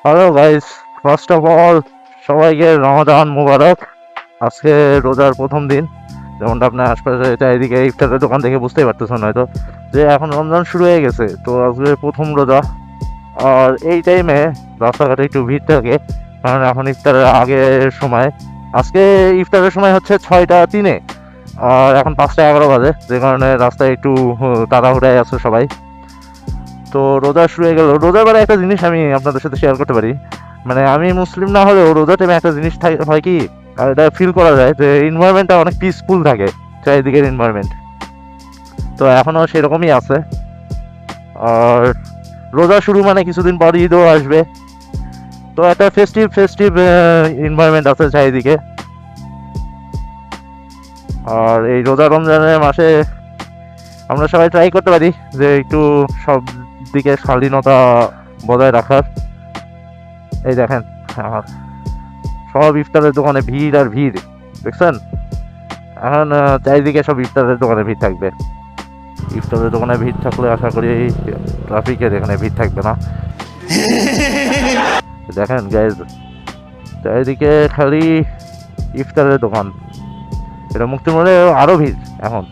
Hello guys, first of all সবাইকে রমাদান মুবারক। আজকে রোজার প্রথম দিন। যেমনটা আপনার আশপাশে চারিদিকে ইফতারের দোকান থেকে বুঝতেই পারতেছেন হয়তো যে এখন রমজান শুরু হয়ে গেছে। তো আজকে প্রথম রোজা, আর এই টাইমে রাস্তাঘাটে একটু ভিড় থাকে, কারণ এখন ইফতারের আগের সময়। আজকে ইফতারের সময় হচ্ছে 6টা 3, আর এখন 5টা 11 বাজে, যে কারণে রাস্তায় একটু তাড়াহুড়ায় আছে সবাই। তো রোজা শুরু হয়ে গেল। রোজার বেলা একটা জিনিস আমি আপনাদের সাথে শেয়ার করতে পারি, মানে আমি মুসলিম না হলেও রোজা টাইমে একটা জিনিস হয় কি, আর এটা ফিল করা যায় যে এনভায়রনমেন্টটা অনেক পিসফুল থাকে, চারিদিকের এনভায়রনমেন্ট। তো এখনও সেরকমই আছে। আর রোজা শুরু মানে কিছুদিন পর ঈদও আসবে, তো একটা ফেস্টিভ ফেস্টিভ এনভায়রনমেন্ট আছে চারিদিকে। আর এই রোজা রমজানের মাসে আমরা সবাই ট্রাই করতে পারি যে একটু সব দিকে শালীনতা বজায় রাখার। এই দেখেন, আহ, সব ইফতারের দোকানে ভিড় আর ভিড়, দেখছেন? এখন চারিদিকে সব ইফতারের দোকানে ভিড় থাকবে। ইফতারের দোকানে ভিড় থাকলে আশা করি ট্রাফিকের এখানে ভিড় থাকবে না। দেখেন গাইজ, চারিদিকে খালি ইফতারের দোকান। এটা মুক্তির মোড়ে আরো ভিড় এখন।